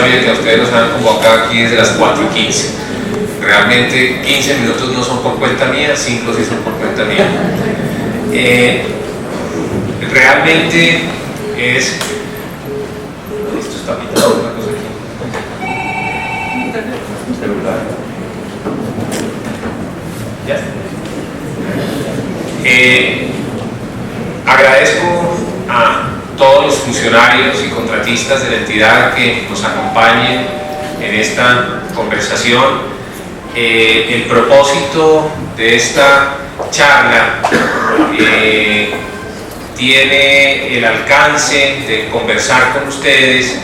sabía que a ustedes los han convocado aquí desde las 4:15. Realmente 15 minutos no son por cuenta mía, 5 sí son por cuenta mía. Realmente es... Esto está pitando una cosa aquí. Celular. Ya. Agradezco a todos los funcionarios y contratistas de la entidad que nos acompañen en esta conversación. El propósito de esta charla tiene el alcance de conversar con ustedes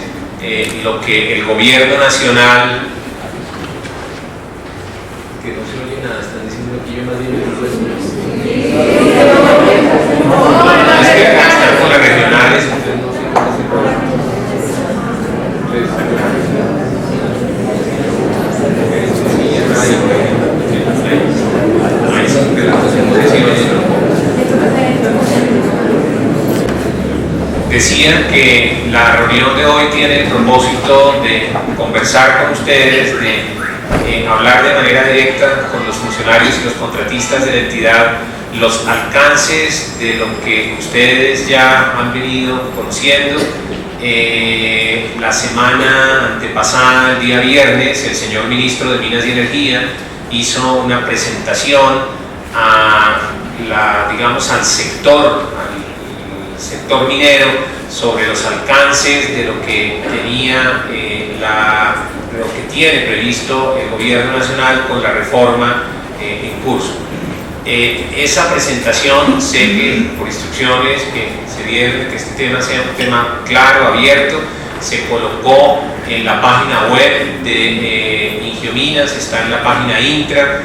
lo que el gobierno nacional... Que no se oye nada, están diciendo que yo más bien es que acá están con las regionales, entonces no sé cómo se Decía que la reunión de hoy tiene el propósito de conversar con ustedes, de hablar de manera directa con los funcionarios y los contratistas de la entidad los alcances de lo que ustedes ya han venido conociendo. La semana antepasada, el día viernes, el señor ministro de Minas y Energía hizo una presentación al sector minero sobre los alcances de lo que tenía lo que tiene previsto el gobierno nacional con la reforma en curso. Esa presentación, sé que por instrucciones que se dieron, que este tema sea un tema claro, abierto, se colocó en la página web de Ingiominas, está en la página Intra.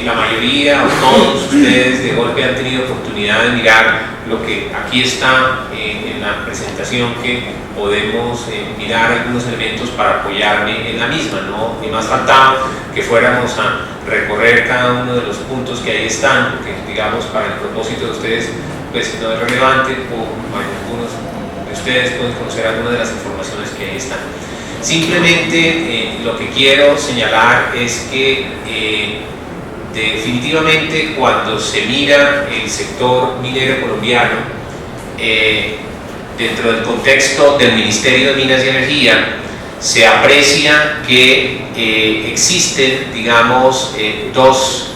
La mayoría o todos ustedes de golpe han tenido oportunidad de mirar lo que aquí está en la presentación, que podemos mirar algunos elementos para apoyarme en la misma, ¿no? Ni más faltaba que fuéramos a recorrer cada uno de los puntos que ahí están, porque digamos para el propósito de ustedes pues no es relevante, o algunos de ustedes pueden conocer algunas de las informaciones que ahí están. Simplemente lo que quiero señalar es que definitivamente cuando se mira el sector minero colombiano dentro del contexto del Ministerio de Minas y Energía, se aprecia que existen, digamos, dos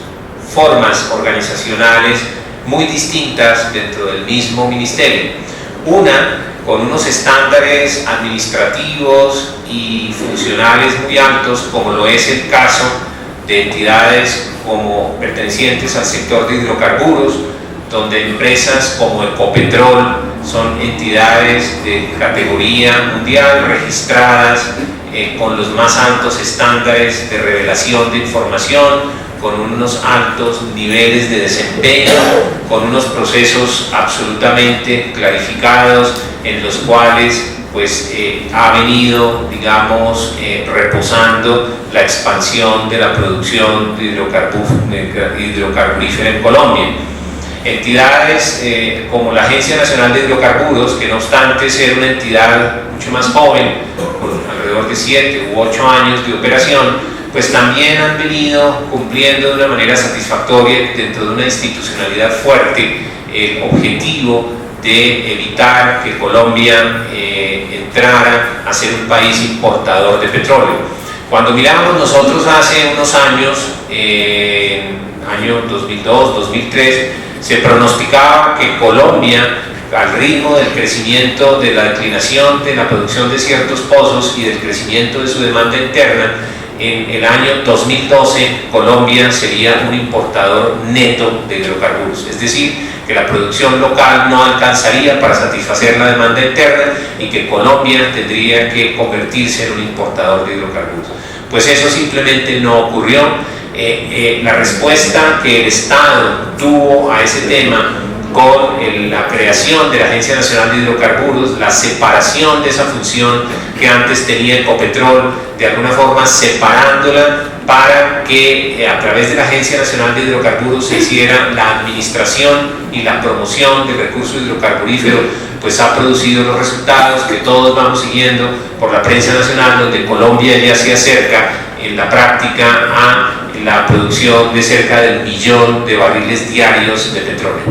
formas organizacionales muy distintas dentro del mismo ministerio. Una con unos estándares administrativos y funcionales muy altos, como lo es el caso de entidades como pertenecientes al sector de hidrocarburos, donde empresas como Ecopetrol son entidades de categoría mundial registradas con los más altos estándares de revelación de información, con unos altos niveles de desempeño, con unos procesos absolutamente clarificados en los cuales pues ha venido, digamos, reposando la expansión de la producción de hidrocarburífera en Colombia. Entidades como la Agencia Nacional de Hidrocarburos, que no obstante ser una entidad mucho más joven, con alrededor de 7 u 8 años de operación, pues también han venido cumpliendo de una manera satisfactoria dentro de una institucionalidad fuerte el objetivo de evitar que Colombia entrara a ser un país importador de petróleo. Cuando mirábamos nosotros hace unos años, año 2002, 2003, se pronosticaba que Colombia, al ritmo del crecimiento de la declinación de la producción de ciertos pozos y del crecimiento de su demanda interna, en el año 2012 Colombia sería un importador neto de hidrocarburos, es decir, que la producción local no alcanzaría para satisfacer la demanda interna y que Colombia tendría que convertirse en un importador de hidrocarburos. Pues eso simplemente no ocurrió. La respuesta que el Estado tuvo a ese tema con la creación de la Agencia Nacional de Hidrocarburos, la separación de esa función que antes tenía Ecopetrol, de alguna forma separándola para que a través de la Agencia Nacional de Hidrocarburos se hiciera la administración y la promoción del recurso hidrocarburífero pues ha producido los resultados que todos vamos siguiendo por la prensa nacional, donde Colombia ya se acerca en la práctica a la producción de cerca de 1 millón de barriles diarios de petróleo.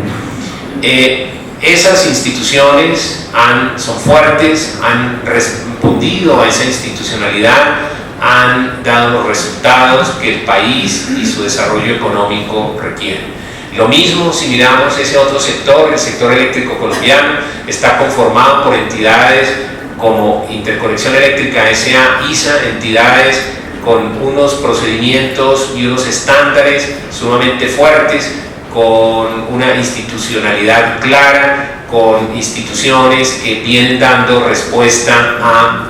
Esas instituciones son fuertes, han respondido a esa institucionalidad, han dado los resultados que el país y su desarrollo económico requieren. Lo mismo si miramos ese otro sector, el sector eléctrico colombiano, está conformado por entidades como Interconexión Eléctrica S.A., ISA, entidades con unos procedimientos y unos estándares sumamente fuertes, con una institucionalidad clara, con instituciones que vienen dando respuesta a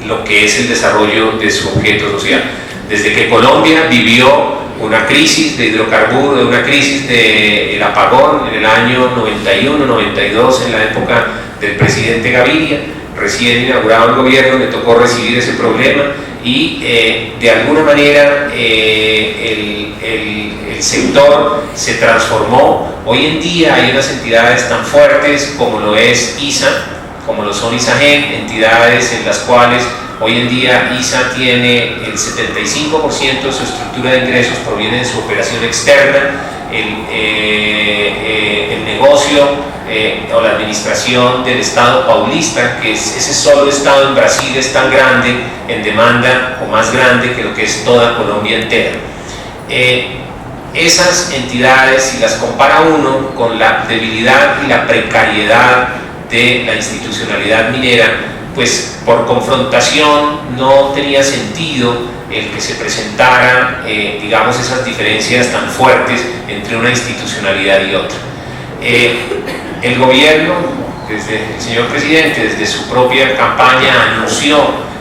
lo que es el desarrollo de su objeto social. Desde que Colombia vivió una crisis de hidrocarburos, una crisis del apagón en el año 91, 92, en la época del presidente Gaviria, recién inaugurado el gobierno, le tocó recibir ese problema y de alguna manera el sector se transformó. Hoy en día hay unas entidades tan fuertes como lo es ISA, como lo son ISAGEN, entidades en las cuales hoy en día ISA tiene el 75% de su estructura de ingresos proviene de su operación externa, el negocio o la administración del Estado paulista, que es ese solo Estado en Brasil es tan grande en demanda o más grande que lo que es toda Colombia entera. Esas entidades, si las compara uno con la debilidad y la precariedad de la institucionalidad minera, pues por confrontación no tenía sentido el que se presentaran, digamos, esas diferencias tan fuertes entre una institucionalidad y otra. El gobierno, desde el señor presidente, desde su propia campaña anunció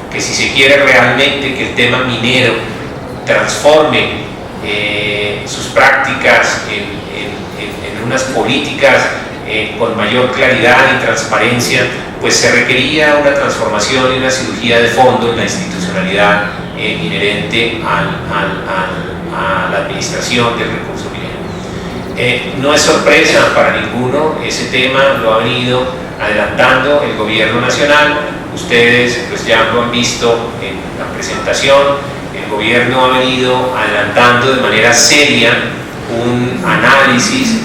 que si se quiere realmente que el tema minero transforme sus prácticas en unas políticas con mayor claridad y transparencia, pues se requería una transformación y una cirugía de fondo en la institucionalidad inherente a la administración del recurso minero. No es sorpresa para ninguno, ese tema lo ha venido adelantando el gobierno nacional. Ustedes pues ya lo han visto en la presentación. El gobierno ha venido adelantando de manera seria un análisis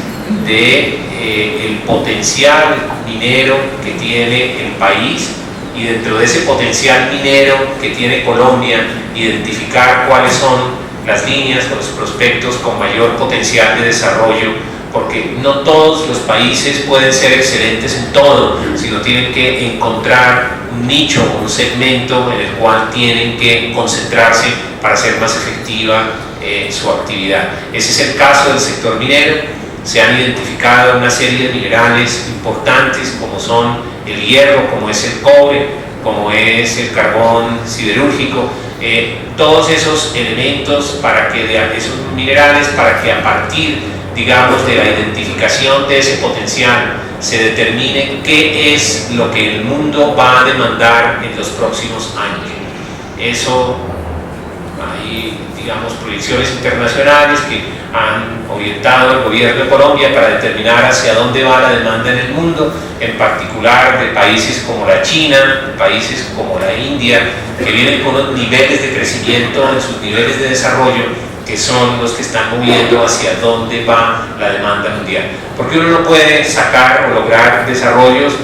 de el potencial minero que tiene el país, y dentro de ese potencial minero que tiene Colombia, identificar cuáles son las líneas o los prospectos con mayor potencial de desarrollo, porque no todos los países pueden ser excelentes en todo, sino tienen que encontrar un nicho o un segmento en el cual tienen que concentrarse para hacer más efectiva su actividad. Ese es el caso del sector minero. Se han identificado una serie de minerales importantes como son el hierro, como es el cobre, como es el carbón siderúrgico, todos esos elementos para que de esos minerales, para que a partir, digamos, de la identificación de ese potencial se determine qué es lo que el mundo va a demandar en los próximos años. Eso, hay, digamos, proyecciones internacionales que han orientado el gobierno de Colombia para determinar hacia dónde va la demanda en el mundo, en particular de países como la China, de países como la India, que vienen con unos niveles de crecimiento en sus niveles de desarrollo que son los que están moviendo hacia dónde va la demanda mundial. Porque uno no puede sacar o lograr desarrollos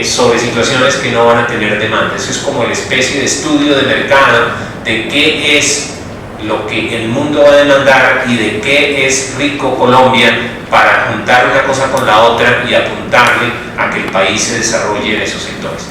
sobre situaciones que no van a tener demanda. Eso es como la especie de estudio de mercado de qué es lo que el mundo va a demandar y de qué es rico Colombia, para juntar una cosa con la otra y apuntarle a que el país se desarrolle en esos sectores.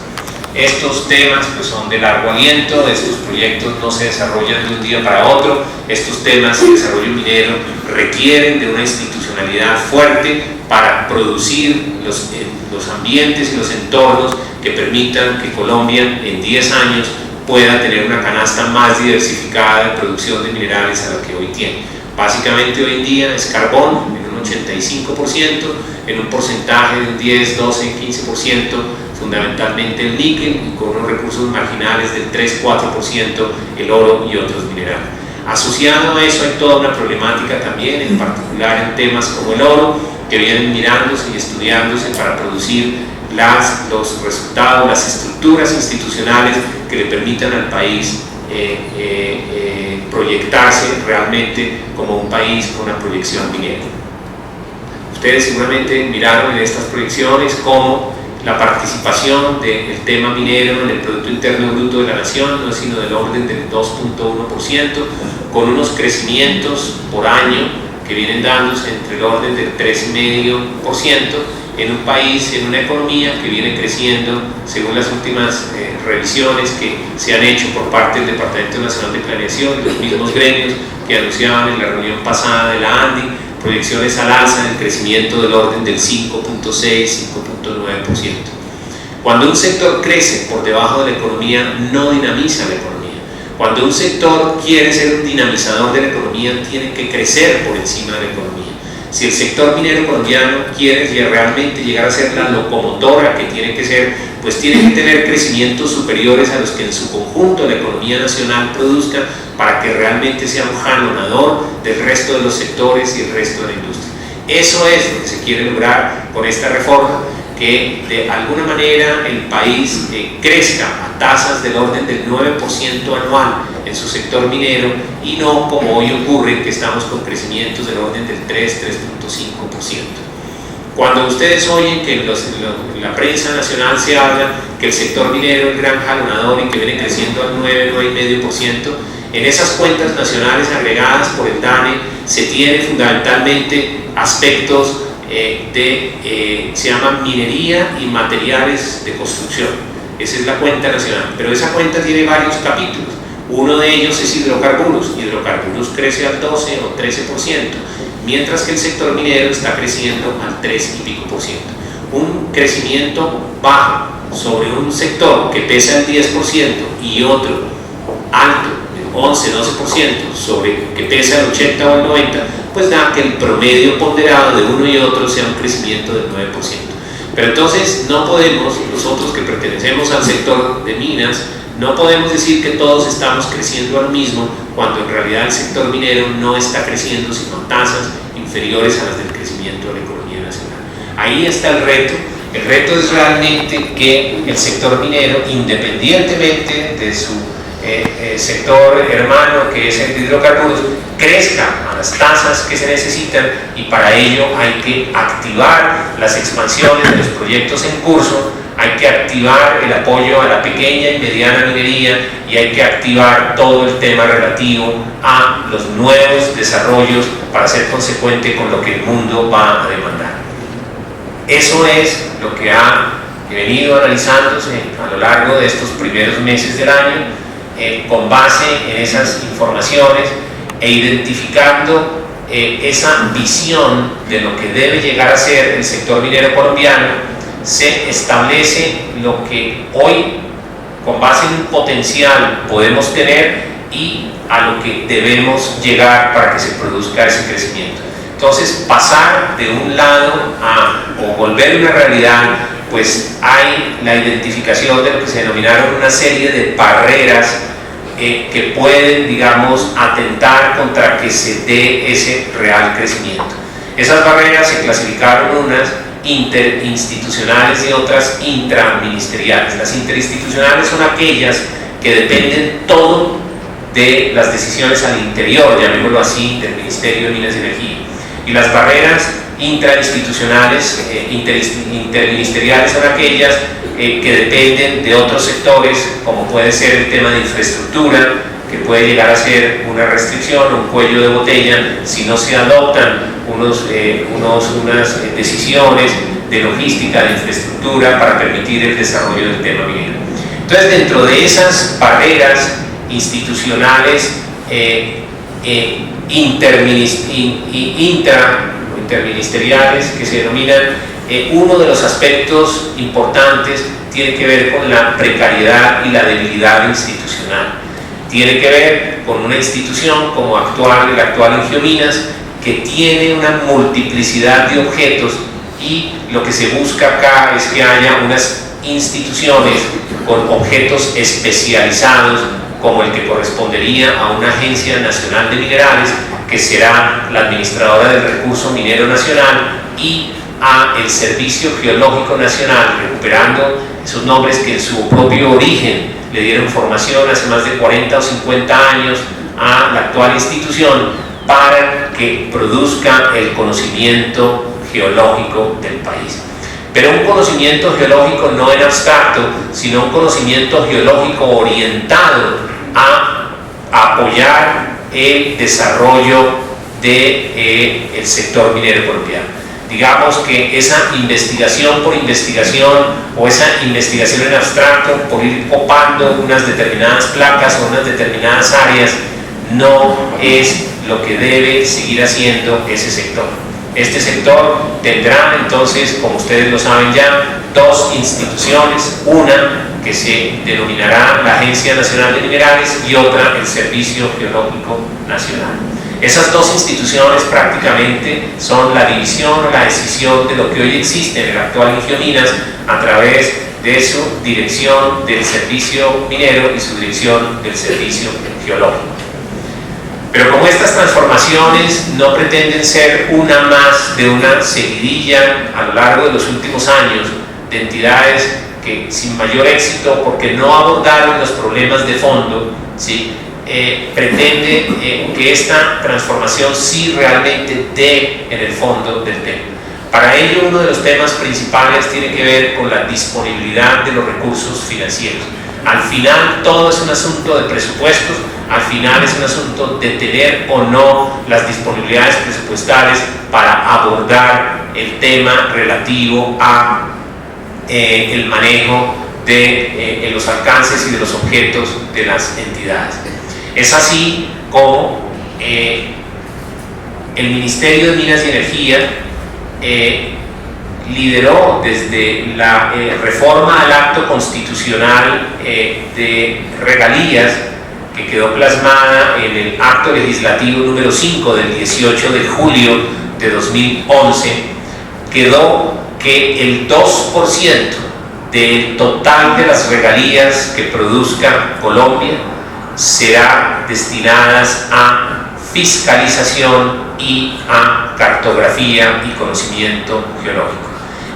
Estos temas pues son de largo aliento, estos proyectos no se desarrollan de un día para otro, estos temas de desarrollo minero requieren de una institucionalidad fuerte para producir los ambientes y los entornos que permitan que Colombia en 10 años pueda tener una canasta más diversificada de producción de minerales a la que hoy tiene. Básicamente hoy en día es carbón en un 85%, en un porcentaje de un 10, 12, 15%, fundamentalmente el níquel, y con unos recursos marginales del 3-4% el oro y otros minerales. Asociado a eso hay toda una problemática también, en particular en temas como el oro, que vienen mirándose y estudiándose para producir los resultados, las estructuras institucionales que le permitan al país proyectarse realmente como un país con una proyección minera. Ustedes seguramente miraron en estas proyecciones cómo la participación del tema minero en el Producto Interno Bruto de la Nación no es sino del orden del 2.1%, con unos crecimientos por año que vienen dándose entre el orden del 3,5%, en un país, en una economía que viene creciendo, según las últimas revisiones que se han hecho por parte del Departamento Nacional de Planeación y los mismos gremios que anunciaban en la reunión pasada de la ANDI, proyecciones al alza del crecimiento del orden del 5.6-5.9%. Cuando un sector crece por debajo de la economía, no dinamiza la economía. Cuando un sector quiere ser un dinamizador de la economía, tiene que crecer por encima de la economía. Si el sector minero colombiano quiere realmente llegar a ser la locomotora que tiene que ser, pues tiene que tener crecimientos superiores a los que en su conjunto la economía nacional produzca, para que realmente sea un jalonador del resto de los sectores y el resto de la industria. Eso es lo que se quiere lograr con esta reforma, que de alguna manera el país crezca a tasas del orden del 9% anual en su sector minero, y no como hoy ocurre, que estamos con crecimientos del orden del 3,5%. Cuando ustedes oyen que en la prensa nacional se habla que el sector minero es el gran jalonador y que viene creciendo al 9,5%, en esas cuentas nacionales agregadas por el DANE se tienen fundamentalmente aspectos se llaman minería y materiales de construcción. Esa es la cuenta nacional, pero esa cuenta tiene varios capítulos. Uno de ellos es hidrocarburos. Hidrocarburos crece al 12 o 13%, mientras que el sector minero está creciendo al 3 y pico por ciento. Un crecimiento bajo sobre un sector que pesa el 10% y otro alto, el 11-12%, sobre que pesa el 80 o el 90%, pues da que el promedio ponderado de uno y otro sea un crecimiento del 9%. Pero entonces no podemos, nosotros que pertenecemos al sector de minas, no podemos decir que todos estamos creciendo al mismo, cuando en realidad el sector minero no está creciendo sino a tasas inferiores a las del crecimiento de la economía nacional. Ahí está el reto. El reto es realmente que el sector minero, independientemente de su sector hermano, que es el de hidrocarburos, crezca a las tasas que se necesitan, y para ello hay que activar las expansiones de los proyectos en curso, hay que activar el apoyo a la pequeña y mediana minería, y hay que activar todo el tema relativo a los nuevos desarrollos para ser consecuente con lo que el mundo va a demandar. Eso es lo que ha venido analizándose a lo largo de estos primeros meses del año, con base en esas informaciones e identificando esa visión de lo que debe llegar a ser el sector minero colombiano. Se establece lo que hoy, con base en un potencial, podemos tener y a lo que debemos llegar para que se produzca ese crecimiento. Entonces, pasar de un lado o volver una realidad, pues hay la identificación de lo que se denominaron una serie de barreras que pueden, digamos, atentar contra que se dé ese real crecimiento. Esas barreras se clasificaron unas interinstitucionales y otras intraministeriales. Las interinstitucionales son aquellas que dependen todo de las decisiones al interior, llamémoslo así, del Ministerio de Minas y Energía. Y las barreras intrainstitucionales, interministeriales, son aquellas que dependen de otros sectores, como puede ser el tema de infraestructura, que puede llegar a ser una restricción o un cuello de botella si no se adoptan unas decisiones de logística, de infraestructura para permitir el desarrollo del tema minero. Entonces, dentro de esas barreras institucionales interministeriales que se denominan, uno de los aspectos importantes tiene que ver con la precariedad y la debilidad institucional. Tiene que ver con una institución como el actual Ingiominas, que tiene una multiplicidad de objetos, y lo que se busca acá es que haya unas instituciones con objetos especializados, como el que correspondería a una Agencia Nacional de Minerales, que será la administradora del recurso minero nacional, y al Servicio Geológico Nacional, recuperando esos nombres que en su propio origen le dieron formación hace más de 40 o 50 años a la actual institución, para que produzca el conocimiento geológico del país. Pero un conocimiento geológico no en abstracto, sino un conocimiento geológico orientado a apoyar el desarrollo del sector minero colombiano. Digamos que esa investigación por investigación o esa investigación en abstracto por ir copando unas determinadas placas o unas determinadas áreas no es lo que debe seguir haciendo ese sector. Este sector tendrá entonces, como ustedes lo saben ya, dos instituciones, una que se denominará la Agencia Nacional de Minerales y otra el Servicio Geológico Nacional. Esas dos instituciones prácticamente son la división o la decisión de lo que hoy existe en el actual Ingiominas a través de su dirección del servicio minero y su dirección del servicio geológico. Pero como estas transformaciones no pretenden ser una más de una seguidilla a lo largo de los últimos años de entidades que sin mayor éxito, porque no abordaron los problemas de fondo, ¿sí? Pretende que esta transformación sí realmente dé en el fondo del tema. Para ello, uno de los temas principales tiene que ver con la disponibilidad de los recursos financieros. Al final todo es un asunto de presupuestos, al final es un asunto de tener o no las disponibilidades presupuestales para abordar el tema relativo a el manejo de los alcances y de los objetos de las entidades. Es así como el Ministerio de Minas y Energía lideró desde la reforma al acto constitucional de regalías, que quedó plasmada en el acto legislativo número 5 del 18 de julio de 2011, quedó que el 2% del total de las regalías que produzca Colombia será destinadas a fiscalización y a cartografía y conocimiento geológico.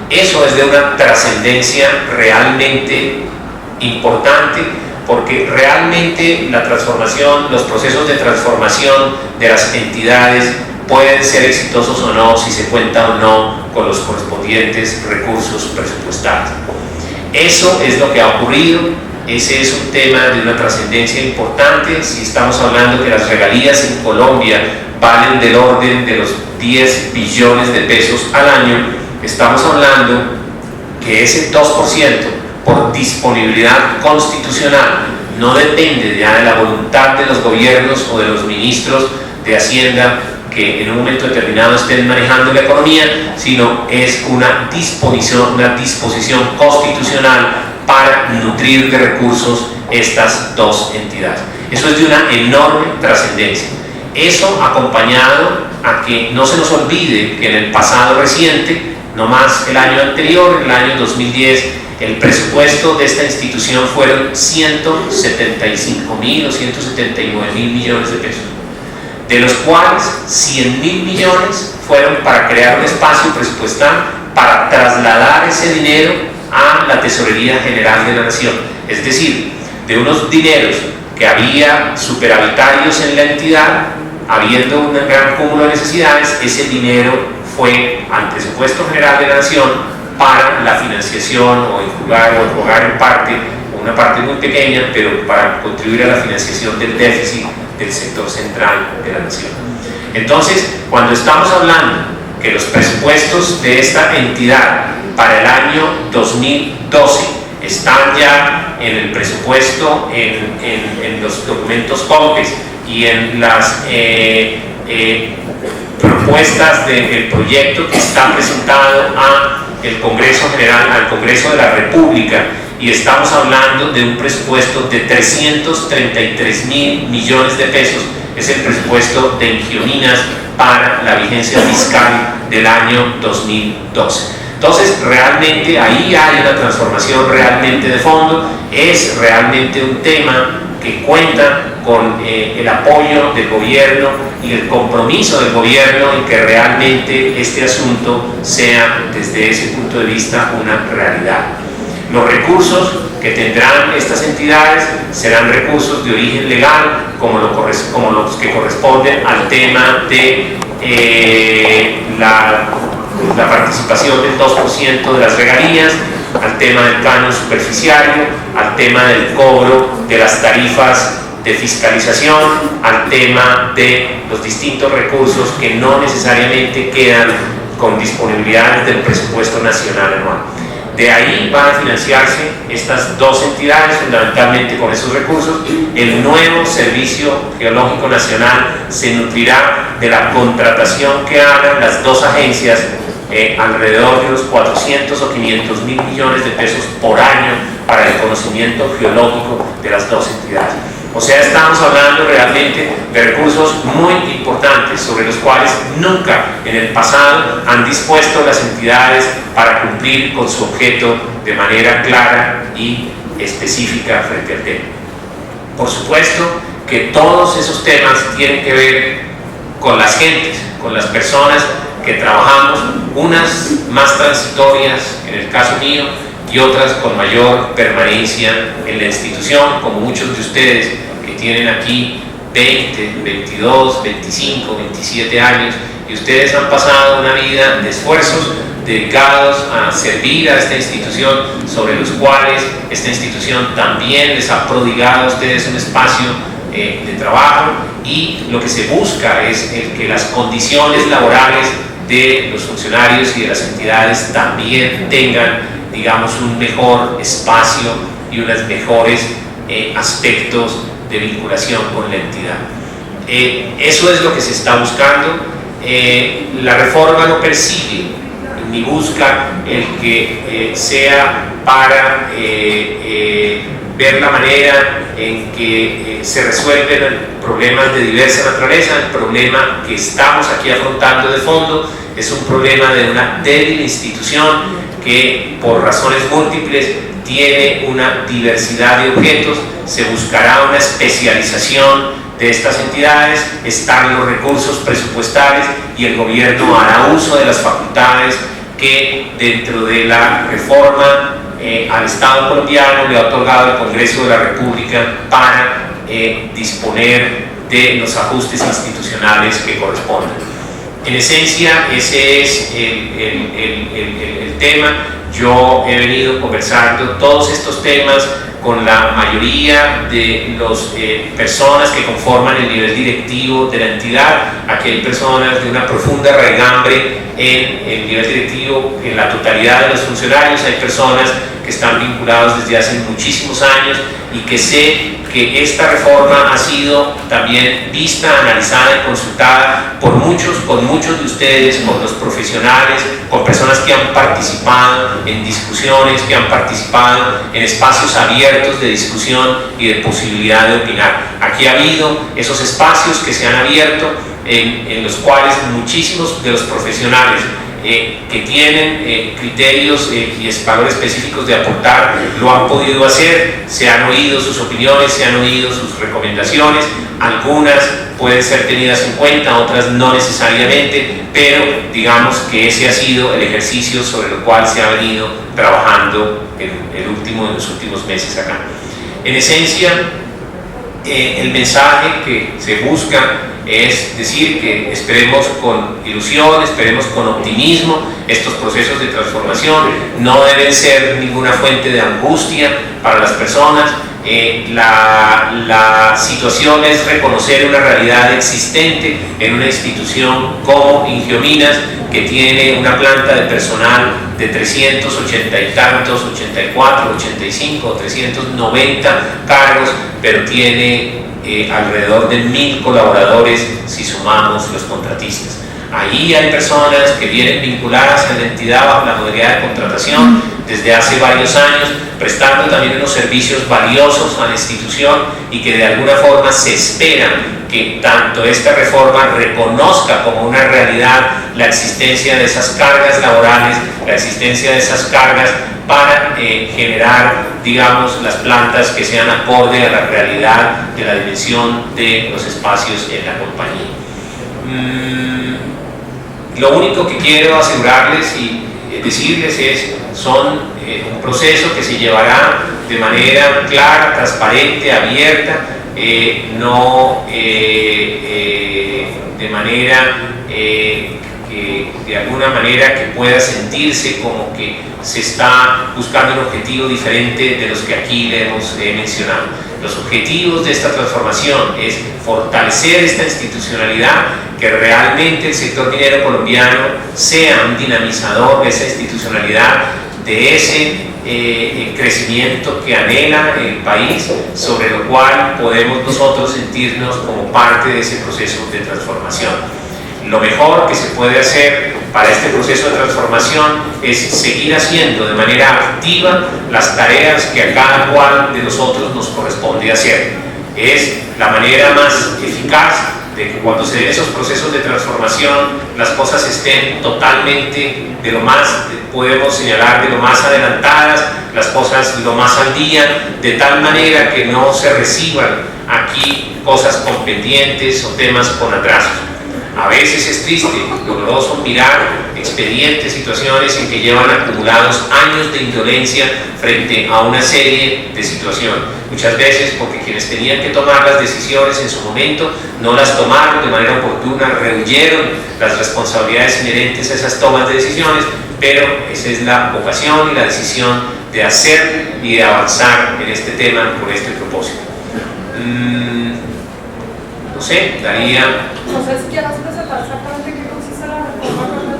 Eso es de una trascendencia realmente importante, porque realmente la transformación, los procesos de transformación de las entidades pueden ser exitosos o no si se cuenta o no con los correspondientes recursos presupuestales. Eso es lo que ha ocurrido. Ese es un tema de una trascendencia importante. Si estamos hablando que las regalías en Colombia valen del orden de los 10 billones de pesos al año, estamos hablando que ese 2% por disponibilidad constitucional no depende ya de la voluntad de los gobiernos o de los ministros de Hacienda que en un momento determinado estén manejando la economía, sino es una disposición constitucional para nutrir de recursos estas dos entidades. Eso es de una enorme trascendencia. Eso acompañado a que no se nos olvide que en el pasado reciente, no más el año anterior, el año 2010, el presupuesto de esta institución fueron 175.000 o 179.000 millones de pesos, de los cuales 100.000 millones fueron para crear un espacio presupuestal para trasladar ese dinero a la Tesorería General de la Nación. Es decir, de unos dineros que había superavitarios en la entidad, habiendo un gran cúmulo de necesidades, ese dinero fue al Presupuesto General de la Nación para la financiación o enjugar en parte, una parte muy pequeña, pero para contribuir a la financiación del déficit del sector central de la nación. Entonces, cuando estamos hablando que los presupuestos de esta entidad para el año 2012 están ya en el presupuesto, en los documentos COMPES y en las propuestas del proyecto que está presentado al Congreso General, al Congreso de la República, y estamos hablando de un presupuesto de 333.000 millones de pesos, es el presupuesto de Ingiominas para la vigencia fiscal del año 2012. Entonces, realmente ahí hay una transformación realmente de fondo, es realmente un tema que cuenta con el apoyo del gobierno y el compromiso del gobierno en que realmente este asunto sea, desde ese punto de vista, una realidad. Los recursos que tendrán estas entidades serán recursos de origen legal, como los que corresponden al tema de la participación del 2% de las regalías, al tema del canon superficiario, al tema del cobro de las tarifas de fiscalización, al tema de los distintos recursos que no necesariamente quedan con disponibilidades del presupuesto nacional anual. De ahí van a financiarse estas dos entidades, fundamentalmente con esos recursos. El nuevo Servicio Geológico Nacional se nutrirá de la contratación que hagan las dos agencias, alrededor de unos 400 o 500 mil millones de pesos por año para el conocimiento geológico de las dos entidades. O sea, estamos hablando realmente de recursos muy importantes sobre los cuales nunca en el pasado han dispuesto las entidades para cumplir con su objeto de manera clara y específica frente al tema. Por supuesto que todos esos temas tienen que ver con las gentes, con las personas que trabajamos, unas más transitorias, en el caso mío, y otras con mayor permanencia en la institución, como muchos de ustedes que tienen aquí 20, 22, 25, 27 años, y ustedes han pasado una vida de esfuerzos dedicados a servir a esta institución, sobre los cuales esta institución también les ha prodigado a ustedes un espacio de trabajo, y lo que se busca es el que las condiciones laborales de los funcionarios y de las entidades también tengan, digamos, un mejor espacio y unos mejores aspectos de vinculación con la entidad. Eso es lo que se está buscando. La reforma no persigue ni busca el que sea para ver la manera en que se resuelven problemas de diversa naturaleza. El problema que estamos aquí afrontando de fondo es un problema de una débil institución que por razones múltiples tiene una diversidad de objetos. Se buscará una especialización de estas entidades, están los recursos presupuestales y el gobierno hará uso de las facultades que dentro de la reforma al Estado colombiano le ha otorgado el Congreso de la República para disponer de los ajustes institucionales que corresponden. En esencia, ese es el tema. Yo he venido conversando todos estos temas con la mayoría de las personas que conforman el nivel directivo de la entidad. Aquí hay personas de una profunda raigambre en el nivel directivo, en la totalidad de los funcionarios. Hay personas que están vinculados desde hace muchísimos años y que sé que esta reforma ha sido también vista, analizada y consultada con muchos de ustedes, con los profesionales, con personas que han participado en discusiones, que han participado en espacios abiertos de discusión y de posibilidad de opinar. Aquí ha habido esos espacios que se han abierto en los cuales muchísimos de los profesionales que tienen criterios y valores específicos de aportar lo han podido hacer. Se han oído sus opiniones, se han oído sus recomendaciones. Algunas pueden ser tenidas en cuenta, otras no necesariamente, pero digamos que ese ha sido el ejercicio sobre el cual se ha venido trabajando en los últimos meses acá. En esencia, el mensaje que se busca es decir que esperemos con ilusión, esperemos con optimismo estos procesos de transformación. No deben ser ninguna fuente de angustia para las personas. La situación es reconocer una realidad existente en una institución como Ingiominas, que tiene una planta de personal de 380 y tantos, 84, 85, 390 cargos, pero tiene alrededor de 1000 colaboradores si sumamos los contratistas. Ahí hay personas que vienen vinculadas a la entidad bajo la modalidad de contratación desde hace varios años, prestando también unos servicios valiosos a la institución y que de alguna forma se espera que tanto esta reforma reconozca como una realidad la existencia de esas cargas laborales, la existencia de esas cargas para generar, digamos, las plantas que sean acorde a la realidad de la dimensión de los espacios en la compañía. Lo único que quiero asegurarles y decirles son un proceso que se llevará de manera clara, transparente, abierta, no de manera que de alguna manera que pueda sentirse como que se está buscando un objetivo diferente de los que aquí le hemos mencionado. Los objetivos de esta transformación es fortalecer esta institucionalidad, que realmente el sector minero colombiano sea un dinamizador de esa institucionalidad, de ese crecimiento que anhela el país, sobre lo cual podemos nosotros sentirnos como parte de ese proceso de transformación. Lo mejor que se puede hacer para este proceso de transformación es seguir haciendo de manera activa las tareas que a cada cual de nosotros nos corresponde hacer. Es la manera más eficaz de que cuando se den esos procesos de transformación las cosas estén totalmente de lo más, podemos señalar, de lo más adelantadas, las cosas lo más al día, de tal manera que no se reciban aquí cosas con pendientes o temas con atrasos. A veces es triste, doloroso mirar expedientes, situaciones en que llevan acumulados años de indolencia frente a una serie de situaciones. Muchas veces porque quienes tenían que tomar las decisiones en su momento no las tomaron de manera oportuna, rehuyeron las responsabilidades inherentes a esas tomas de decisiones, pero esa es la vocación y la decisión de hacer y de avanzar en este tema con este propósito. No sé, daría... No sé si quieras presentar exactamente qué consiste la reforma.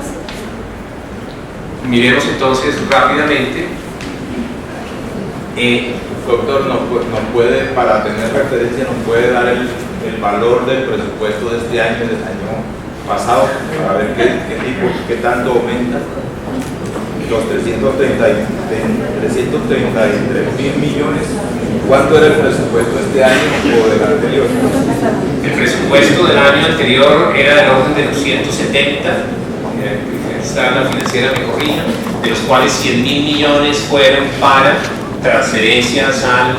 Miremos entonces rápidamente. Doctor, ¿nos puede, para tener referencia, nos puede dar el valor del presupuesto de este año y del año pasado, para ver qué tanto aumenta? Los 333 mil millones, ¿cuánto era el presupuesto este año o del anterior? El presupuesto del año anterior era del orden de los 170, está la financiera me corrija, de los cuales 100 mil millones fueron para transferencias al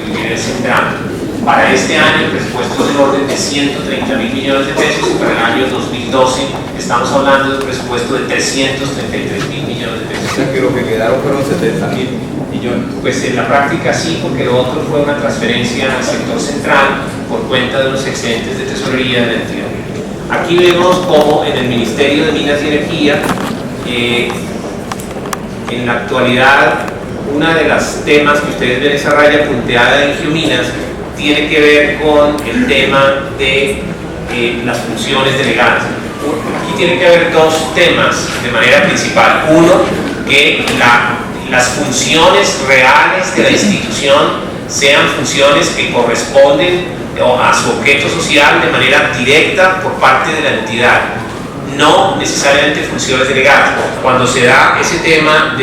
nivel central. Para este año el presupuesto es del orden de 130 mil millones de pesos y para el año 2012 estamos hablando de un presupuesto de 333 mil millones de pesos. O sea que lo que quedaron fueron 70 mil millones. Pues en la práctica sí, porque lo otro fue una transferencia al sector central por cuenta de los excedentes de tesorería de la entidad. Aquí vemos cómo en el Ministerio de Minas y Energía, en la actualidad, una de las temas que ustedes ven esa raya punteada en Geominas tiene que ver con el tema de las funciones delegadas. Aquí tiene que haber dos temas de manera principal. Uno, que las funciones reales de la institución sean funciones que corresponden a su objeto social de manera directa por parte de la entidad, no necesariamente funciones delegadas. Cuando se da ese tema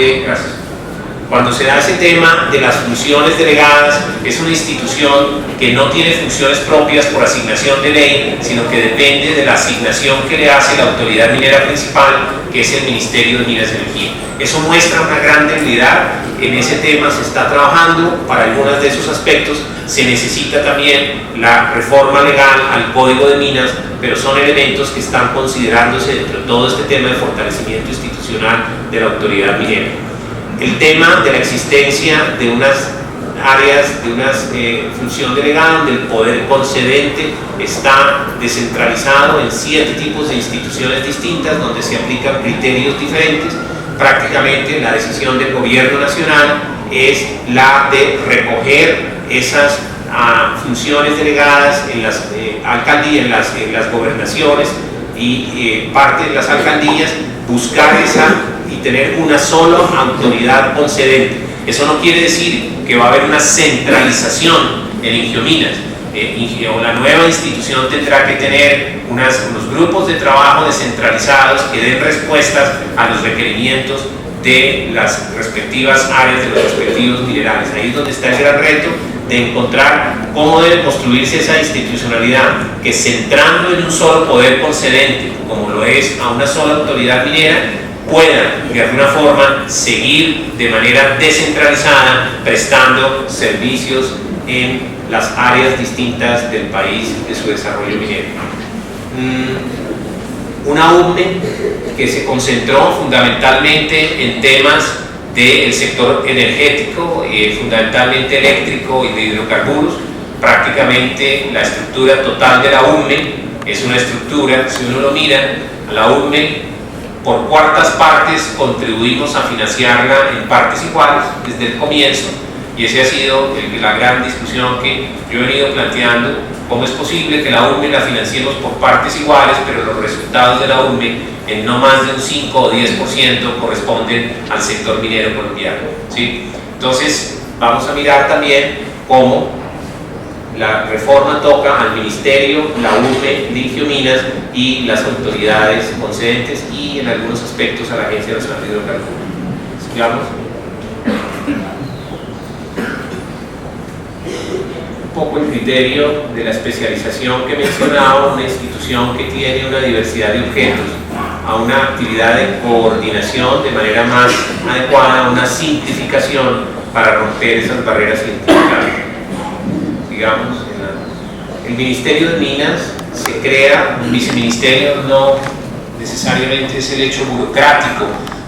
de las funciones delegadas, es una institución que no tiene funciones propias por asignación de ley, sino que depende de la asignación que le hace la autoridad minera principal, que es el Ministerio de Minas y Energía. Eso muestra una gran debilidad. En ese tema se está trabajando para algunos de esos aspectos. Se necesita también la reforma legal al Código de Minas, pero son elementos que están considerándose dentro de todo este tema de fortalecimiento institucional de la autoridad minera. El tema de la existencia de unas áreas, de una función delegada donde el poder concedente está descentralizado en 7 tipos de instituciones distintas donde se aplican criterios diferentes. Prácticamente la decisión del gobierno nacional es la de recoger esas funciones delegadas en las alcaldías, en las gobernaciones y parte de las alcaldías, buscar y tener una sola autoridad concedente. Eso no quiere decir que va a haber una centralización en Ingiominas. La nueva institución tendrá que tener unos grupos de trabajo descentralizados que den respuestas a los requerimientos de las respectivas áreas, de los respectivos minerales. Ahí es donde está el gran reto de encontrar cómo debe construirse esa institucionalidad que, centrando en un solo poder concedente, como lo es a una sola autoridad minera, pueda de alguna forma seguir de manera descentralizada prestando servicios en las áreas distintas del país de su desarrollo minero. Una UME que se concentró fundamentalmente en temas del sector energético, fundamentalmente eléctrico y de hidrocarburos. Prácticamente la estructura total de la UME es una estructura, si uno lo mira, a la UME por cuartas partes contribuimos a financiarla en partes iguales desde el comienzo, y esa ha sido la gran discusión que yo he venido planteando: cómo es posible que la UME la financiemos por partes iguales, pero los resultados de la UME en no más de un 5 o 10% corresponden al sector minero colombiano, ¿sí? Entonces vamos a mirar también cómo la reforma toca al Ministerio, la UME, Limpio Minas y las autoridades concedentes, y en algunos aspectos a la Agencia Nacional de Hidrocarburos. ¿Sigamos? Un poco el criterio de la especialización que mencionaba, una institución que tiene una diversidad de objetos, a una actividad de coordinación de manera más adecuada, a una simplificación para romper esas barreras identificables. Digamos, el Ministerio de Minas se crea, un viceministerio no necesariamente es el hecho burocrático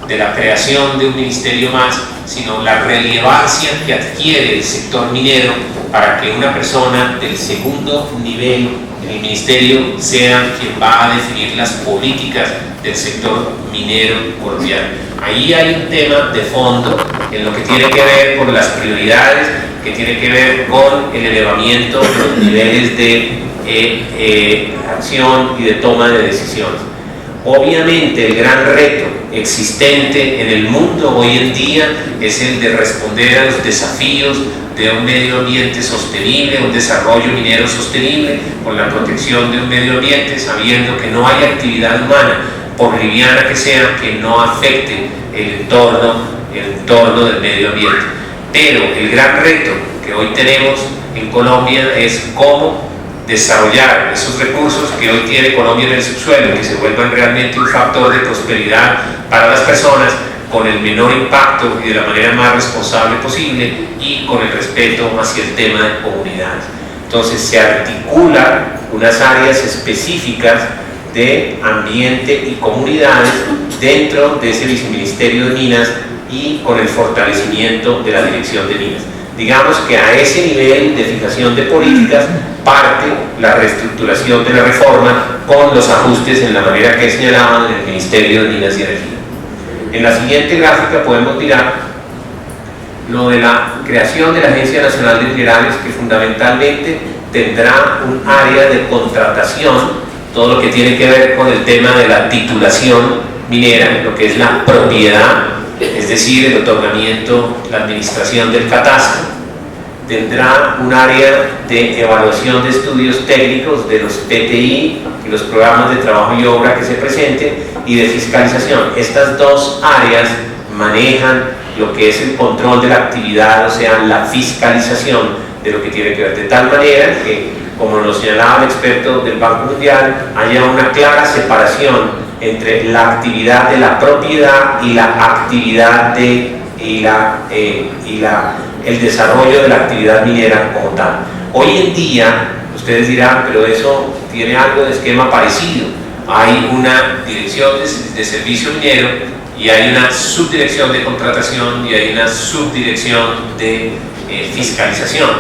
de la creación de un ministerio más, sino la relevancia que adquiere el sector minero para que una persona del segundo nivel en el ministerio sea quien va a definir las políticas del sector minero colombiano. Ahí hay un tema de fondo en lo que tiene que ver con las prioridades, que tiene que ver con el elevamiento de los niveles de acción y de toma de decisiones. Obviamente el gran reto existente en el mundo hoy en día es el de responder a los desafíos de un medio ambiente sostenible, un desarrollo minero sostenible, con la protección de un medio ambiente, sabiendo que no hay actividad humana, por liviana que sea, que no afecte el entorno del medio ambiente. Pero el gran reto que hoy tenemos en Colombia es cómo desarrollar esos recursos que hoy tiene Colombia en el subsuelo, que se vuelvan realmente un factor de prosperidad para las personas, con el menor impacto y de la manera más responsable posible, y con el respeto hacia el tema de comunidades. Entonces se articulan unas áreas específicas de ambiente y comunidades dentro de ese viceministerio de Minas, y con el fortalecimiento de la dirección de Minas. Digamos que a ese nivel de fijación de políticas parte la reestructuración de la reforma, con los ajustes en la manera que señalaban en el Ministerio de Minas y Energía. En la siguiente gráfica podemos mirar lo de la creación de la Agencia Nacional de Minerales, que fundamentalmente tendrá un área de contratación, todo lo que tiene que ver con el tema de la titulación minera, lo que es la propiedad, es decir, el otorgamiento, la administración del catastro. Tendrá un área de evaluación de estudios técnicos de los PTI y los programas de trabajo y obra que se presenten, y de fiscalización. Estas dos áreas manejan lo que es el control de la actividad, o sea, la fiscalización de lo que tiene que ver, de tal manera que, como lo señalaba el experto del Banco Mundial, haya una clara separación entre la actividad de la propiedad y la actividad el desarrollo de la actividad minera como tal. Hoy en día, ustedes dirán, pero eso tiene algo de esquema parecido. Hay una dirección de servicio minero, y hay una subdirección de contratación, y hay una subdirección de fiscalización.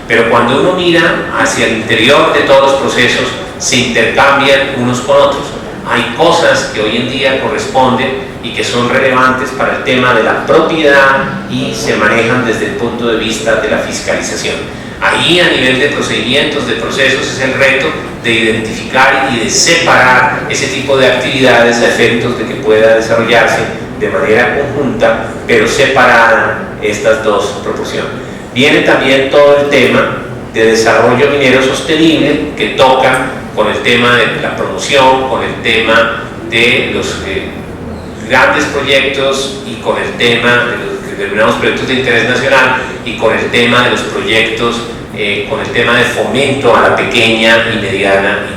Pero cuando uno mira hacia el interior de todos los procesos, se intercambian unos con otros. Hay cosas que hoy en día corresponden y que son relevantes para el tema de la propiedad, y se manejan desde el punto de vista de la fiscalización. Ahí, a nivel de procedimientos, de procesos, es el reto de identificar y de separar ese tipo de actividades a efectos de que pueda desarrollarse de manera conjunta, pero separada estas dos proporciones. Viene también todo el tema de desarrollo minero sostenible, que toca con el tema de la promoción, con el tema de grandes proyectos y con el tema de los determinados proyectos de interés nacional y con el tema de los proyectos, con el tema de fomento a la pequeña y mediana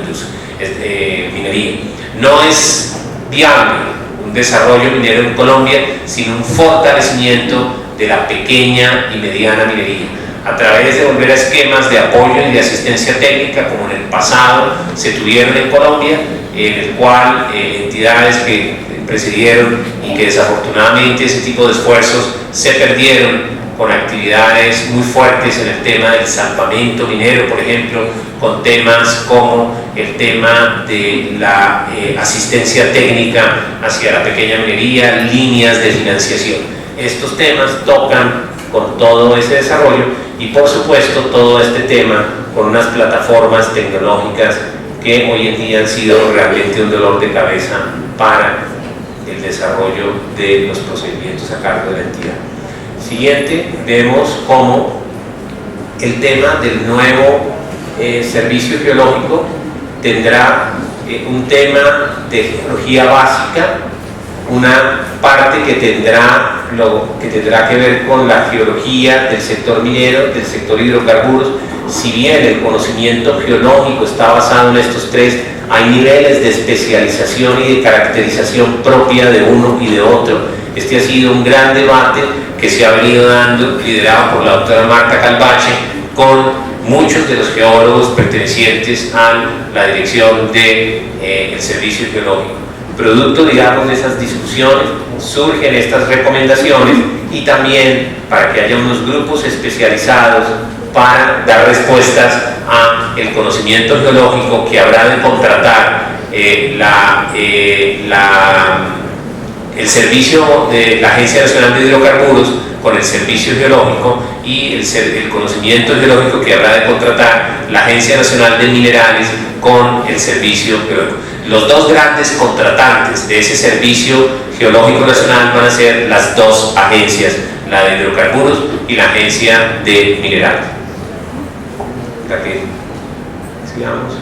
minería. No es viable un desarrollo minero en Colombia sin un fortalecimiento de la pequeña y mediana minería, a través de volver a esquemas de apoyo y de asistencia técnica como en el pasado se tuvieron en Colombia, en el cual entidades que precedieron y que desafortunadamente ese tipo de esfuerzos se perdieron con actividades muy fuertes en el tema del salvamento minero, por ejemplo, con temas como el tema de la asistencia técnica hacia la pequeña minería, líneas de financiación. Estos temas tocan con todo ese desarrollo y por supuesto todo este tema con unas plataformas tecnológicas que hoy en día han sido realmente un dolor de cabeza para el desarrollo de los procedimientos a cargo de la entidad. Siguiente, vemos cómo el tema del nuevo servicio geológico tendrá un tema de geología básica, una parte que tendrá que ver con la geología del sector minero, del sector hidrocarburos. Si bien el conocimiento geológico está basado en estos tres, hay niveles de especialización y de caracterización propia de uno y de otro. Este ha sido un gran debate que se ha venido dando, liderado por la doctora Marta Calvache, con muchos de los geólogos pertenecientes a la dirección del servicio geológico. Producto, digamos, de esas discusiones surgen estas recomendaciones y también para que haya unos grupos especializados para dar respuestas a el conocimiento geológico que habrá de contratar el servicio de la Agencia Nacional de Hidrocarburos con el servicio geológico y el conocimiento geológico que habrá de contratar la Agencia Nacional de Minerales con el servicio geológico. Los dos grandes contratantes de ese servicio geológico nacional van a ser las dos agencias, la de hidrocarburos y la Agencia de Minerales. Para que sigamos.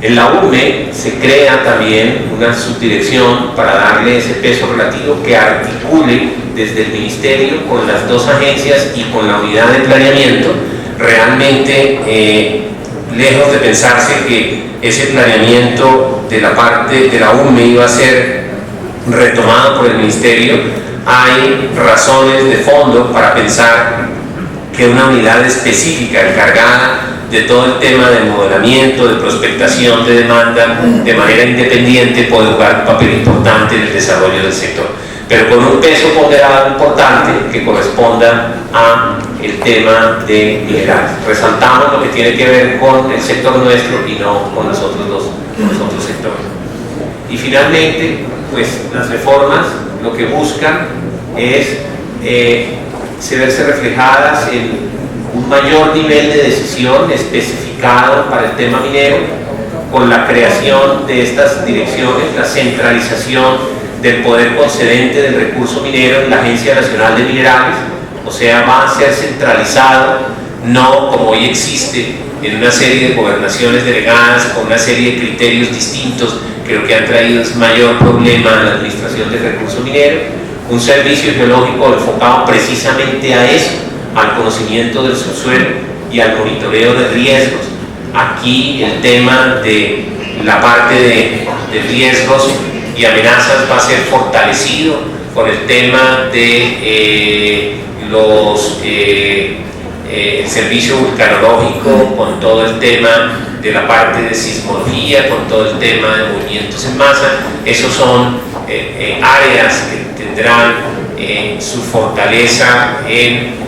En la UME se crea también una subdirección para darle ese peso relativo que articule desde el Ministerio con las dos agencias y con la unidad de planeamiento. Realmente, lejos de pensarse que ese planeamiento de la parte de la UME iba a ser retomado por el Ministerio, hay razones de fondo para pensar que una unidad específica encargada de todo el tema de modelamiento, de prospectación de demanda de manera independiente puede jugar un papel importante en el desarrollo del sector, pero con un peso ponderado importante que corresponda a el tema de minerales. Resaltamos lo que tiene que ver con el sector nuestro y no con los otros sectores. Y finalmente, pues las reformas lo que buscan es verse reflejadas en un mayor nivel de decisión especificado para el tema minero, con la creación de estas direcciones, la centralización del poder concedente del recurso minero en la Agencia Nacional de Minerales, o sea, va a ser centralizado, no como hoy existe en una serie de gobernaciones delegadas con una serie de criterios distintos que lo que han traído es mayor problema a la administración del recurso minero. Un servicio geológico enfocado precisamente a eso, al conocimiento del subsuelo y al monitoreo de riesgos. Aquí el tema de la parte de riesgos y amenazas va a ser fortalecido con el tema de el servicio vulcanológico, con todo el tema de la parte de sismología, con todo el tema de movimientos en masa. Esos son áreas que tendrán su fortaleza en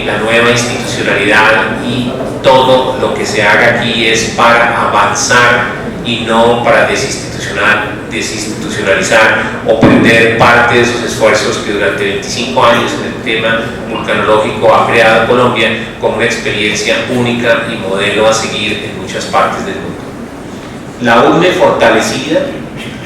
la nueva institucionalidad, y todo lo que se haga aquí es para avanzar y no para desinstitucionalizar o perder parte de esos esfuerzos que durante 25 años en el tema vulcanológico ha creado Colombia como una experiencia única y modelo a seguir en muchas partes del mundo. La UME fortalecida,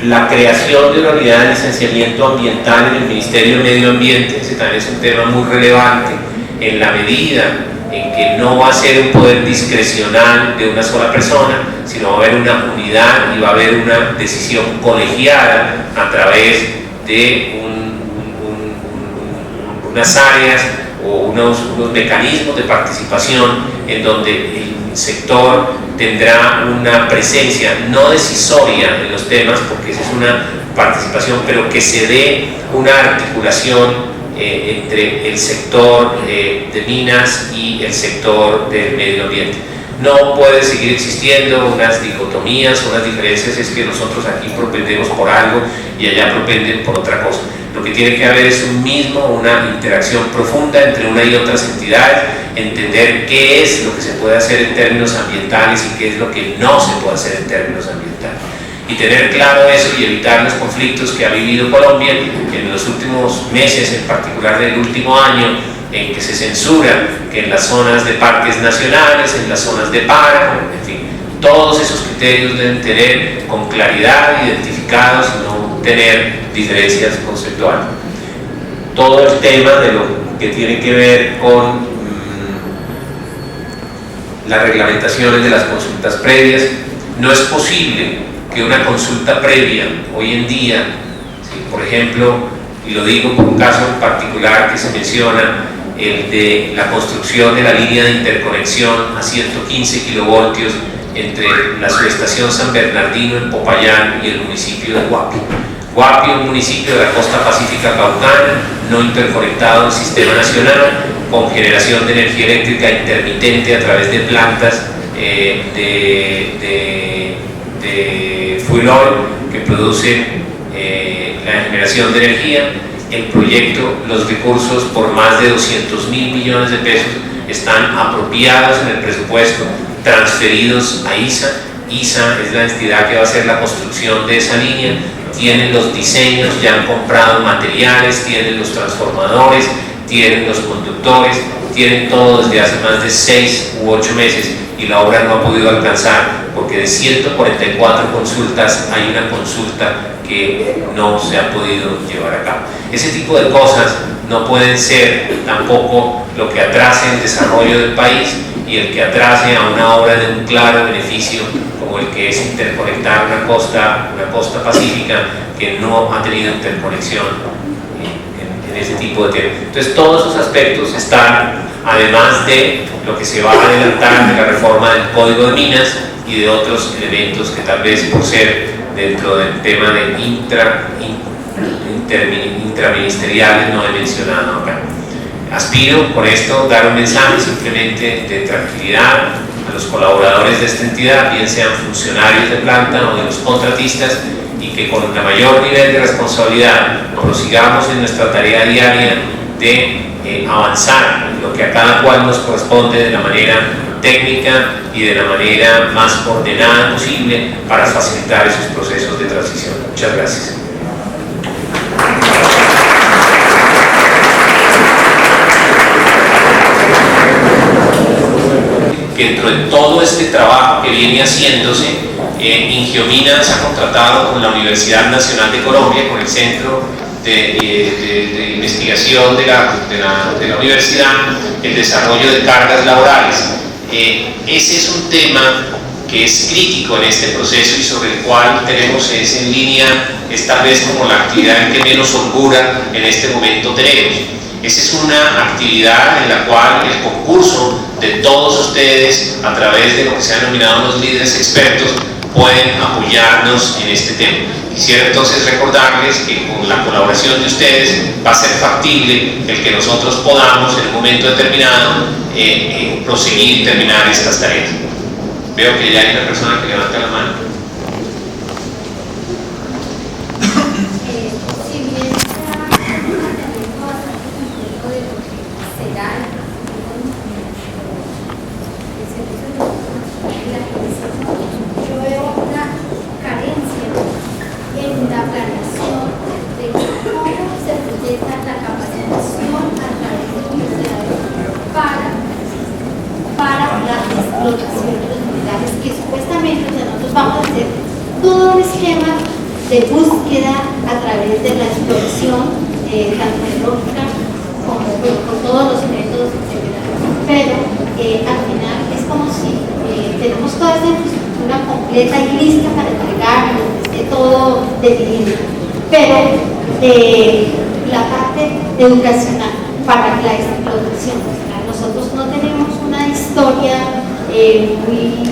la creación de una unidad de licenciamiento ambiental en el Ministerio de Medio Ambiente, ese también es un tema muy relevante, en la medida en que no va a ser un poder discrecional de una sola persona, sino va a haber una unidad y va a haber una decisión colegiada a través de unas áreas o unos mecanismos de participación en donde el sector tendrá una presencia no decisoria en los temas, porque esa es una participación, pero que se dé una articulación entre el sector de minas y el sector del medio ambiente. No puede seguir existiendo unas dicotomías, unas diferencias, es que nosotros aquí propendemos por algo y allá propenden por otra cosa. Lo que tiene que haber es una interacción profunda entre una y otras entidades, entender qué es lo que se puede hacer en términos ambientales y qué es lo que no se puede hacer en términos ambientales. Y tener claro eso y evitar los conflictos que ha vivido Colombia en los últimos meses, en particular del último año, en que se censura que en las zonas de parques nacionales, en las zonas de páramo, en fin, todos esos criterios deben tener con claridad identificados y no tener diferencias conceptuales. Todo el tema de lo que tiene que ver con las reglamentaciones de las consultas previas, no es posible que una consulta previa hoy en día, ¿sí? Por ejemplo, y lo digo por un caso en particular que se menciona, el de la construcción de la línea de interconexión a 115 kilovoltios entre la subestación San Bernardino en Popayán y el municipio de Guapio. Guapio, un municipio de la costa pacífica caucana, no interconectado al sistema nacional, con generación de energía eléctrica intermitente a través de plantas de fuel oil que producen la generación de energía. El proyecto, los recursos por más de 200.000 millones de pesos están apropiados en el presupuesto, transferidos a ISA. ISA es la entidad que va a hacer la construcción de esa línea, tienen los diseños, ya han comprado materiales, tienen los transformadores, tienen los conductores, tienen todo desde hace más de 6 u 8 meses y la obra no ha podido alcanzar porque de 144 consultas hay una consulta que no se ha podido llevar a cabo. Ese tipo de cosas no pueden ser tampoco lo que atrase el desarrollo del país y el que atrase a una obra de un claro beneficio como el que es interconectar una costa pacífica que no ha tenido interconexión en ese tipo de temas. Entonces todos esos aspectos están, además de lo que se va a adelantar de la reforma del Código de Minas y de otros elementos que tal vez por ser dentro del tema de intraministeriales no he mencionado acá. Aspiro con esto dar un mensaje simplemente de tranquilidad a los colaboradores de esta entidad, bien sean funcionarios de planta o de los contratistas, y que con el mayor nivel de responsabilidad prosigamos en nuestra tarea diaria de avanzar en lo que a cada cual nos corresponde de la manera técnica y de la manera más ordenada posible para facilitar esos procesos de transición. Muchas gracias. Que dentro de todo este trabajo que viene haciéndose, Ingiominas ha contratado con la Universidad Nacional de Colombia, con el Centro de Investigación de la Universidad, el desarrollo de cargas laborales. Ese es un tema que es crítico en este proceso y sobre el cual tenemos en línea, es tal vez como la actividad que menos holgura en este momento tenemos. Esa es una actividad en la cual el concurso de todos ustedes, a través de lo que se han denominado los líderes expertos, pueden apoyarnos en este tema. Quisiera entonces recordarles que con la colaboración de ustedes va a ser factible el que nosotros podamos en un momento determinado proseguir y terminar estas tareas. Veo que ya hay una persona que levanta la mano. Que supuestamente nosotros vamos a hacer todo un esquema de búsqueda a través de la exploración tanto geológica como con todos los métodos, etc. Pero al final es como si tenemos toda esta infraestructura completa y lista para entregar, esté todo definido, pero la parte educacional para la explotación, nosotros no tenemos una historia muy,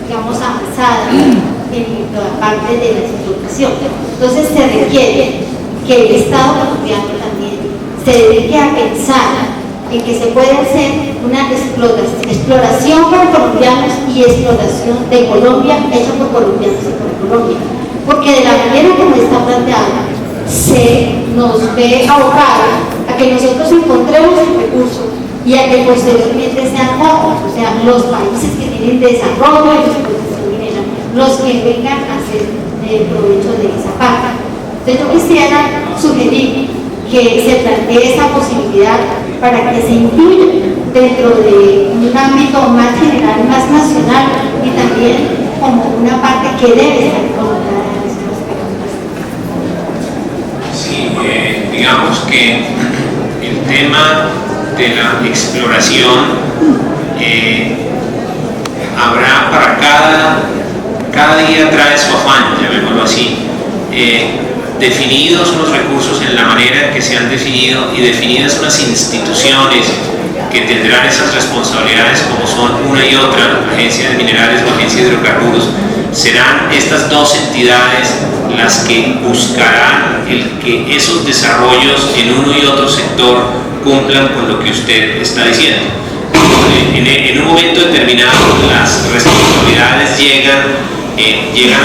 digamos, avanzada en la parte de la explotación. Entonces se requiere que el Estado colombiano también se dedique a pensar en que se puede hacer una exploración para colombianos y exploración de Colombia hecha por colombianos y por Colombia, porque de la manera como está planteada se nos ve abocados a que nosotros encontremos el recurso y a que posteriormente sean otros, o sea, los países que tienen desarrollo y explotación minera, los que vengan a hacer provecho de esa parte. Entonces yo quisiera sugerir que se plantee esa posibilidad para que se incluya dentro de un ámbito más general, más nacional y también como una parte que debe estar colocada en estos aspectos. Sí, digamos que el tema de la exploración habrá para cada día trae su afán, llamémoslo así. Definidos unos recursos en la manera en que se han definido y definidas unas instituciones que tendrán esas responsabilidades como son una y otra, la Agencia de Minerales o Agencia de Hidrocarburos, serán estas dos entidades las que buscarán el que esos desarrollos en uno y otro sector cumplan con lo que usted está diciendo. En un momento determinado las responsabilidades llegan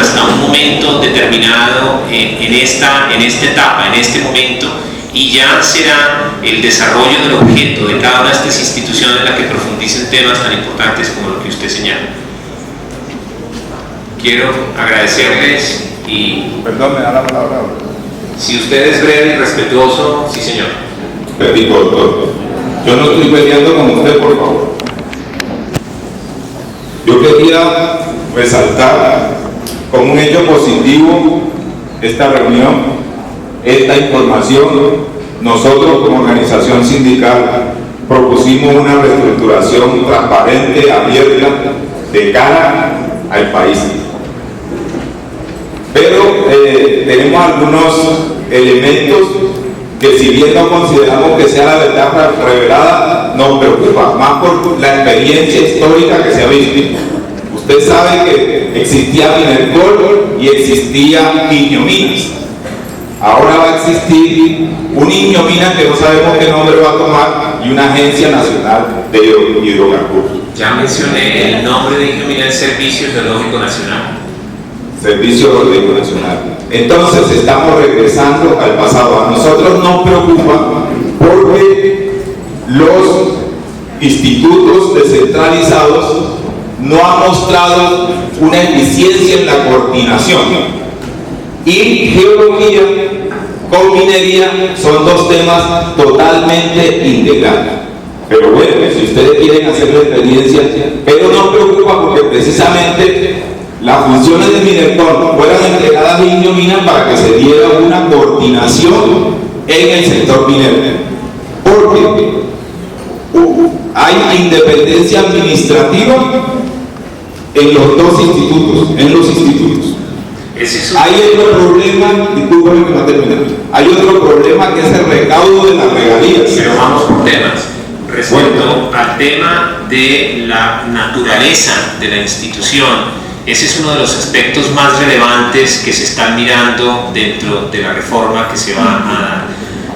hasta un momento determinado en esta etapa, en este momento, y ya será el desarrollo del objeto de cada una de estas instituciones la que profundice en temas tan importantes como lo que usted señala. Quiero agradecerles y... Perdón, me da la palabra. Si usted es breve y respetuoso, sí señor. Repito, doctor. Yo no estoy peleando con usted, por favor. Yo quería resaltar como un hecho positivo esta reunión, esta información. Nosotros como organización sindical propusimos una reestructuración transparente, abierta, de cara al país. Pero tenemos algunos elementos que, si bien no consideramos que sea la verdad revelada, nos preocupa, más por la experiencia histórica que se ha visto. Usted sabe que existía Minercol y existía Iñominas. Ahora va a existir un Iñominas que no sabemos qué nombre va a tomar y una Agencia Nacional de Hidrocarburos. Ya mencioné el nombre de Iñominas, Servicio Geológico Nacional. Servicio Geológico Nacional. Entonces estamos regresando al pasado. A nosotros nos preocupa porque los institutos descentralizados no han mostrado una eficiencia en la coordinación, y geología con minería son dos temas totalmente integrales. Pero bueno, si ustedes quieren hacer la experiencia, pero nos preocupa porque precisamente las funciones de Minercol fueran entregadas a Iñominas para que se diera una coordinación en el sector minero, porque hay independencia administrativa en los dos institutos, Hay otro problema, discúlpame que no termine, hay otro problema que es el recaudo de las regalías. Pero vamos por temas. Respecto al tema de la naturaleza de la institución, ese es uno de los aspectos más relevantes que se están mirando dentro de la reforma que se va a dar.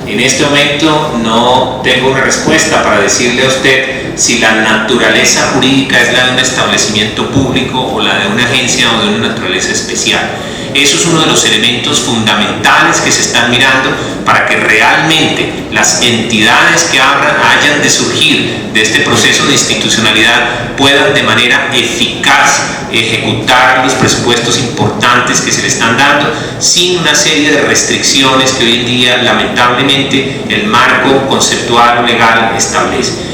En este momento no tengo una respuesta para decirle a usted si la naturaleza jurídica es la de un establecimiento público o la de una agencia o de una naturaleza especial. Eso es uno de los elementos fundamentales que se están mirando para que realmente las entidades que hayan de surgir de este proceso de institucionalidad puedan de manera eficaz ejecutar los presupuestos importantes que se le están dando sin una serie de restricciones que hoy en día lamentablemente el marco conceptual legal establece.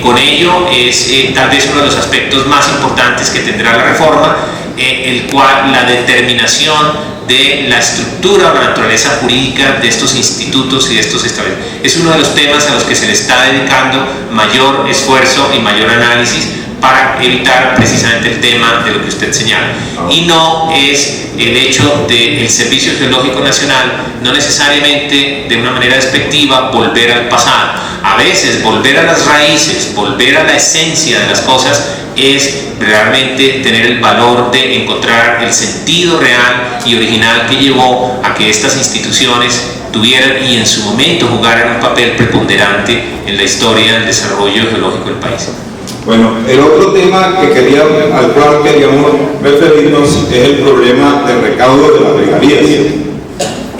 Con ello es tal vez uno de los aspectos más importantes que tendrá la reforma, el cual la determinación de la estructura o la naturaleza jurídica de estos institutos y de estos establecimientos. Es uno de los temas a los que se le está dedicando mayor esfuerzo y mayor análisis para evitar precisamente el tema de lo que usted señala. Y no es el hecho del Servicio Geológico Nacional, no necesariamente de una manera despectiva volver al pasado. A veces volver a las raíces, volver a la esencia de las cosas es realmente tener el valor de encontrar el sentido real y original que llevó a que estas instituciones tuvieran y en su momento jugaran un papel preponderante en la historia del desarrollo geológico del país. Bueno, el otro tema al cual queríamos referirnos es el problema del recaudo de las regalías,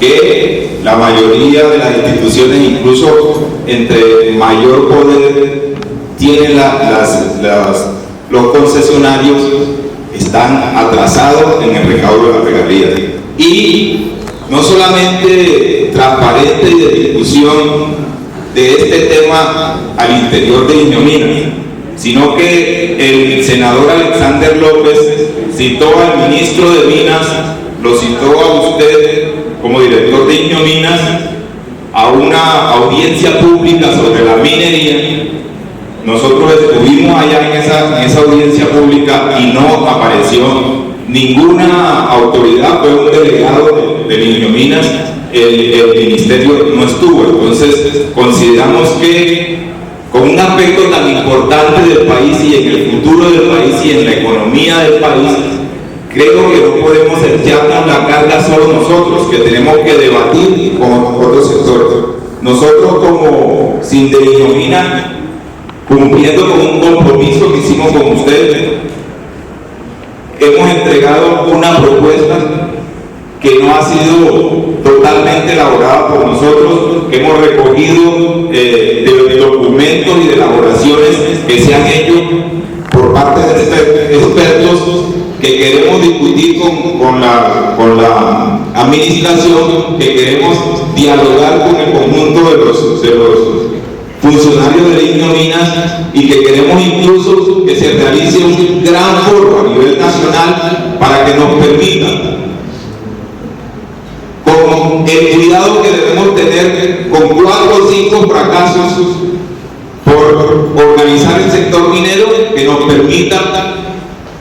que la mayoría de las instituciones, incluso entre mayor poder tienen los concesionarios, están atrasados en el recaudo de las regalías. Y no solamente transparente y de discusión de este tema al interior de Iñominas, sino que el senador Alexander López citó al ministro de Minas, lo citó a usted como director de Iñominas a una audiencia pública sobre la minería. Nosotros estuvimos allá en esa audiencia pública y no apareció ninguna autoridad, fue un delegado de Iñominas, el ministerio no estuvo. Entonces consideramos que con un aspecto tan importante del país y en el futuro del país y en la economía del país, creo que no podemos echarnos la carga solo nosotros, que tenemos que debatir con otros sectores. Nosotros como Sindeiñominas, cumpliendo con un compromiso que hicimos con ustedes, hemos entregado una propuesta que no ha sido totalmente elaborada por nosotros, que hemos recogido de los documentos y de elaboraciones que se han hecho por parte de expertos, que queremos discutir con la administración, que queremos dialogar con el conjunto de los funcionarios de Iñominas y que queremos incluso que se realice un gran foro a nivel nacional para que nos permita, con el cuidado que debemos tener con 4 o 5 fracasos por organizar el sector minero, que nos permita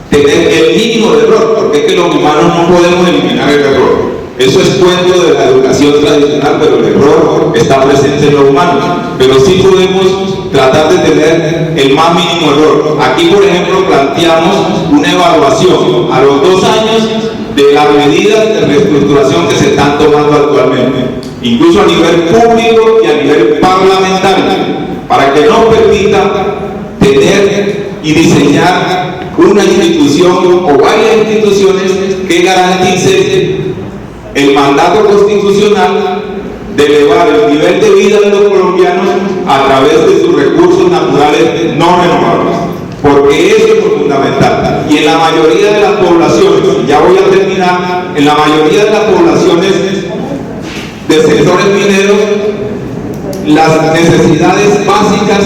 tener el mínimo de error, porque es que los humanos no podemos eliminar el error. Eso es cuento de la educación tradicional, pero el error está presente en los humanos. Pero sí podemos tratar de tener el más mínimo error. Aquí, por ejemplo, planteamos una evaluación a los 2 años de las medidas de reestructuración que se están tomando actualmente, incluso a nivel público y a nivel parlamentario, para que nos permita tener y diseñar una institución o varias instituciones que garanticen el mandato constitucional de elevar el nivel de vida de los colombianos a través de sus recursos naturales no renovables, porque eso es lo fundamental. Y en la mayoría de las poblaciones, ya voy a terminar, en la mayoría de las poblaciones de sectores mineros, las necesidades básicas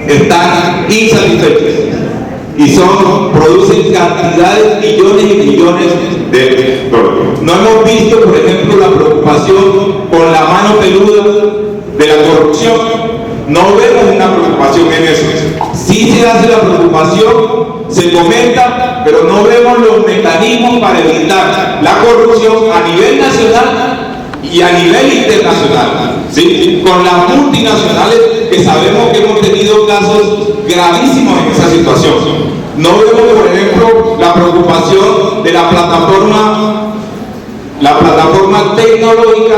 están insatisfechas y producen cantidades, millones y millones de dólares. No hemos visto, por ejemplo, la preocupación por la mano peluda de la corrupción. No vemos una preocupación en eso. Sí se hace la preocupación, se comenta, pero no vemos los mecanismos para evitar la corrupción a nivel nacional y a nivel internacional, ¿sí? Con las multinacionales, que sabemos que hemos tenido casos gravísimos en esa situación. No vemos, por ejemplo, la preocupación de la plataforma tecnológica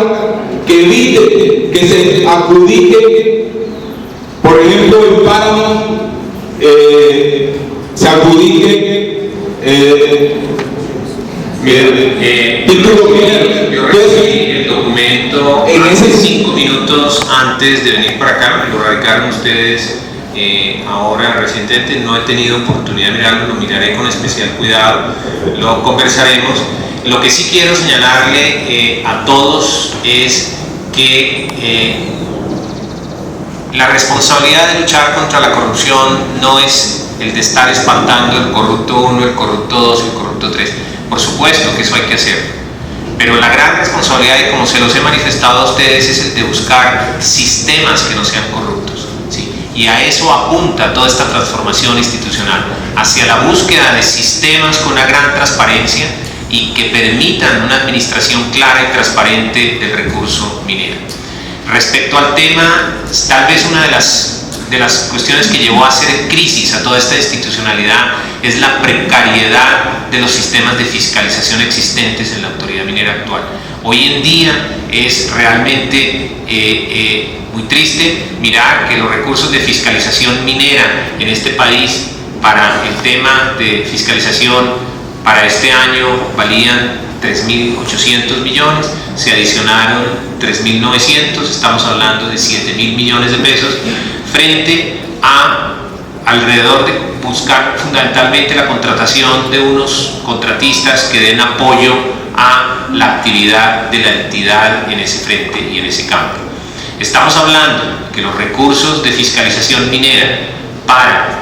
que evite que se adjudique, por ejemplo, en Páramo, se adjudique título minero. Yo recibí el documento en hace 5 minutos antes de venir para acá, lo radicaron ustedes ahora recientemente. No he tenido oportunidad de mirarlo, lo miraré con especial cuidado, lo conversaremos. Lo que sí quiero señalarle a todos es que la responsabilidad de luchar contra la corrupción no es el de estar espantando el corrupto 1, el corrupto 2, el corrupto Conducto 3. Por supuesto que eso hay que hacer, pero la gran responsabilidad, y como se los he manifestado a ustedes, es el de buscar sistemas que no sean corruptos, ¿sí? Y a eso apunta toda esta transformación institucional, hacia la búsqueda de sistemas con una gran transparencia y que permitan una administración clara y transparente del recurso minero. Respecto al tema, tal vez una de las cuestiones que llevó a hacer crisis a toda esta institucionalidad es la precariedad de los sistemas de fiscalización existentes en la autoridad minera actual. Hoy en día es realmente muy triste mirar que los recursos de fiscalización minera en este país para el tema de fiscalización para este año valían 3.800 millones, se adicionaron 3.900, estamos hablando de 7.000 millones de pesos, frente a alrededor de buscar fundamentalmente la contratación de unos contratistas que den apoyo a la actividad de la entidad en ese frente y en ese campo. Estamos hablando que los recursos de fiscalización minera para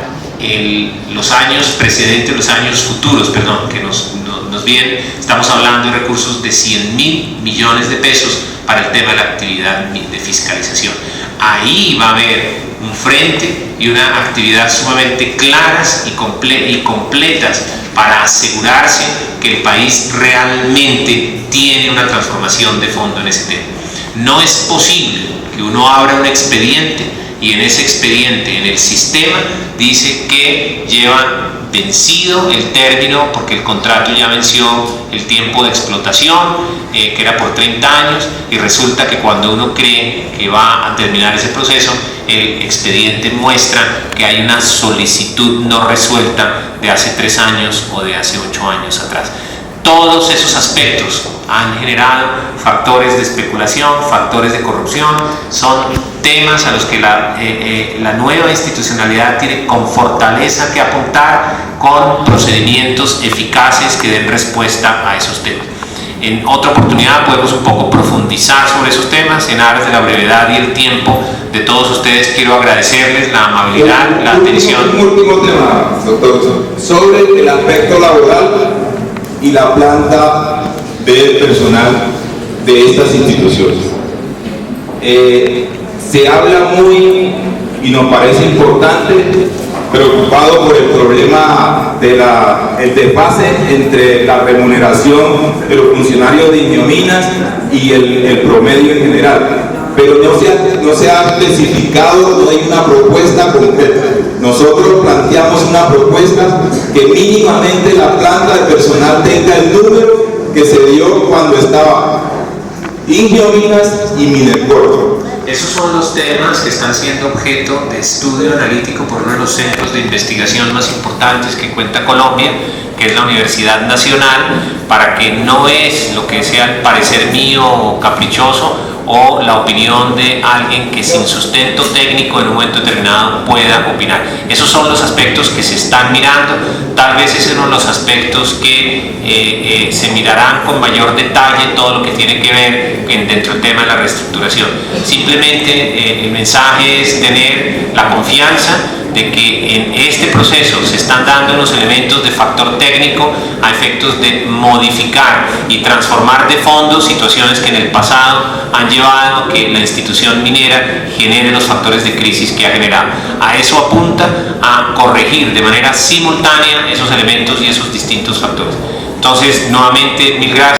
los años precedentes, los años futuros, perdón, que nos vienen, estamos hablando de recursos de 100.000 millones de pesos para el tema de la actividad de fiscalización. Ahí va a haber un frente y una actividad sumamente claras y completas para asegurarse que el país realmente tiene una transformación de fondo en ese tema. No es posible que uno abra un expediente y en ese expediente, en el sistema, dice que lleva vencido el término porque el contrato ya venció el tiempo de explotación, que era por 30 años, y resulta que cuando uno cree que va a terminar ese proceso, el expediente muestra que hay una solicitud no resuelta de hace 3 años o de hace 8 años atrás. Todos esos aspectos han generado factores de especulación, factores de corrupción, son temas a los que la nueva institucionalidad tiene con fortaleza que apuntar, con procedimientos eficaces que den respuesta a esos temas. En otra oportunidad podemos un poco profundizar sobre esos temas. En aras de la brevedad y el tiempo de todos ustedes, quiero agradecerles la amabilidad, la atención. Un último tema, doctor, sobre el aspecto laboral y la planta de personal de estas instituciones. Se habla muy, y nos parece importante, preocupado por el problema del desfase entre la remuneración de los funcionarios de Ingeominas y el promedio en general. Pero no se ha especificado, no hay una propuesta concreta. Nosotros planteamos una propuesta que mínimamente la planta de personal tenga el número que se dio cuando estaba Ingeominas y Minercorp. Esos son los temas que están siendo objeto de estudio analítico por uno de los centros de investigación más importantes que cuenta Colombia, que es la Universidad Nacional, para que no es lo que sea el parecer mío o caprichoso o la opinión de alguien que sin sustento técnico en un momento determinado pueda opinar. Esos son los aspectos que se están mirando, tal vez ese es uno de los aspectos que se mirarán con mayor detalle, todo lo que tiene que ver dentro del tema de la reestructuración. Simplemente el mensaje es tener la confianza de que en este proceso se están dando unos elementos de factor técnico a efectos de modificar y transformar de fondo situaciones que en el pasado han llevado a que la institución minera genere los factores de crisis que ha generado. A eso apunta, a corregir de manera simultánea esos elementos y esos distintos factores. Entonces, nuevamente, mil gracias.